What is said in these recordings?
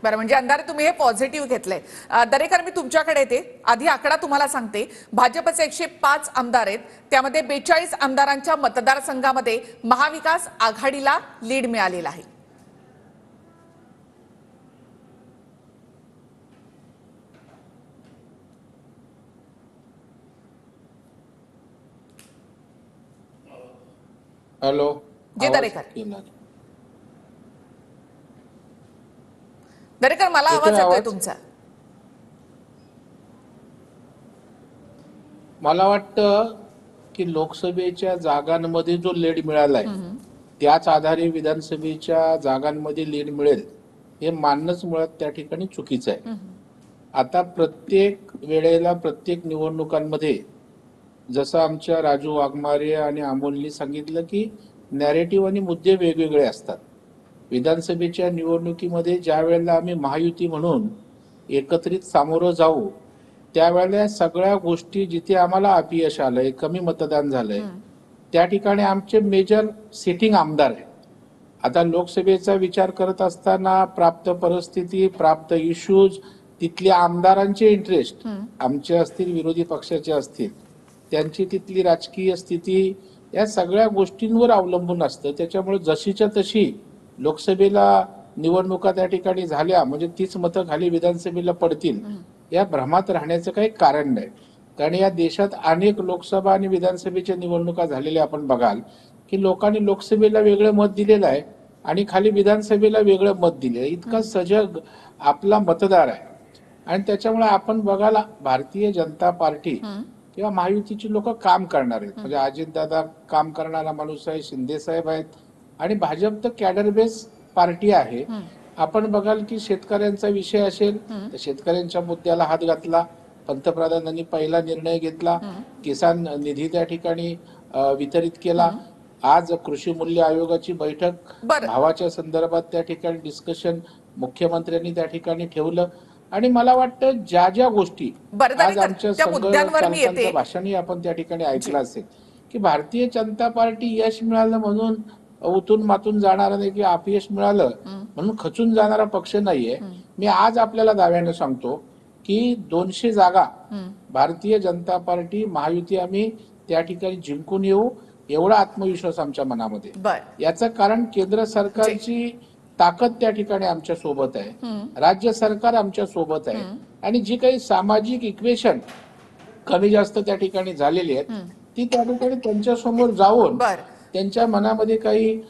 बरं, म्हणजे अंधारे तुम्ही हे पॉझिटिव्ह घेतलंय. दरेकर, मी तुमच्याकडे येते. आधी आकडा तुम्हाला सांगते. भाजपचे 105 आमदार आहेत, त्यामध्ये 42 आमदारांच्या मतदारसंघामध्ये महाविकास आघाडीला लीड मिळालेला आहे. हॅलो, जे दरेकर दरेकर, मला आवाज येतोय तुमचा. मला वाटतं की लोकसभेच्या जागांमध्ये जो लीड मिळालाय त्याच आधारे विधानसभेच्या जागांमध्ये लीड मिळेल हे मानणंच मुळात त्या ठिकाणी चुकीचं आहे. आता प्रत्येक वेळेला प्रत्येक निवडणुकांमध्ये जसं आमच्या राजू वाघमारे आणि अमोलनी सांगितलं की नॅरेटिव्ह आणि मुद्दे वेगवेगळे असतात. विधानसभेच्या निवडणुकीमध्ये ज्या वेळेला आम्ही महायुती म्हणून एकत्रित सामोरं जाऊ त्यावेळेला सगळ्या गोष्टी जिथे आम्हाला अपयश आलंय, कमी मतदान झालंय, त्या ठिकाणी आमचे मेजर सिटिंग आमदार आहे. आता लोकसभेचा विचार करत असताना प्राप्त परिस्थिती, प्राप्त इश्यूज, तिथल्या आमदारांचे इंटरेस्ट आमचे असतील, विरोधी पक्षाचे असतील, त्यांची तिथली राजकीय स्थिती, या सगळ्या गोष्टींवर अवलंबून असतं. त्याच्यामुळे जशीच्या तशी लोकसभेला निवडणुका त्या ठिकाणी झाल्या म्हणजे तीच मतं खाली विधानसभेला पडतील या भ्रमात राहण्याचं काही कारण नाही. कारण या देशात अनेक लोकसभा आणि विधानसभेच्या निवडणुका झालेल्या आपण बघाल की लोकांनी लोकसभेला वेगळं मत दिलेलं आहे आणि खाली विधानसभेला वेगळं मत दिले. इतका सजग आपला मतदार आहे. आणि त्याच्यामुळे आपण बघायला भारतीय जनता पार्टी किंवा महायुतीची लोक काम करणार आहेत. म्हणजे अजितदादा काम करणारा माणूस आहे, शिंदे साहेब आहेत आणि भाजप तर कॅडर बेस पार्टी आहे. आपण बघाल की शेतकऱ्यांचा विषय असेल तर शेतकऱ्यांच्या मुद्द्याला हात घातला. पंतप्रधानांनी पहिला निर्णय घेतला, किसान निधी त्या ठिकाणी वितरित केला. आज कृषी मूल्य आयोगाची बैठक भावाच्या संदर्भात त्या ठिकाणी डिस्कशन मुख्यमंत्र्यांनी त्या ठिकाणी ठेवलं. आणि मला वाटतं ज्या ज्या गोष्टी आज आमच्या संघटनांचं भाषणही आपण त्या ठिकाणी ऐकलं असेल की भारतीय जनता पार्टी यश मिळालं म्हणून उतून मातून जाणारा नाही किंवा अपयश मिळालं म्हणून खचून जाणारा पक्ष नाहीये. मी आज आपल्याला दाव्याने सांगतो की 200 जागा भारतीय जनता पार्टी महायुती आम्ही त्या ठिकाणी जिंकून येऊ एवढा आत्मविश्वास आमच्या मनामध्ये. याचं कारण केंद्र सरकारची ताकद त्या ठिकाणी आमच्या सोबत आहे, राज्य सरकार आमच्या सोबत आहे आणि जी काही सामाजिक इक्वेशन कमी जास्त त्या ठिकाणी झालेली आहेत ती त्या ठिकाणी त्यांच्या समोर जाऊन त्यांच्या मनामध्ये काही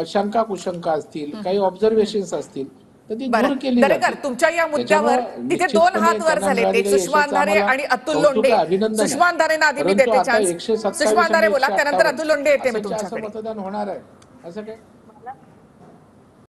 शंका कुशंका असतील, काही ऑब्झर्वेशन्स असतील तर ती दूर केली जाते. तुमच्या या मुद्द्यावर तिथे 2 हात वर झाले, एक सुषमा अंधारे आणि अतुल लोंढे. सुषमा अंधारेंना आधी मी देते चान्स. सुषमा अंधारे बोला, त्यानंतर अतुल लोंढे येते मी तुमच्याकडे. मतदान होणार आहे असं काय?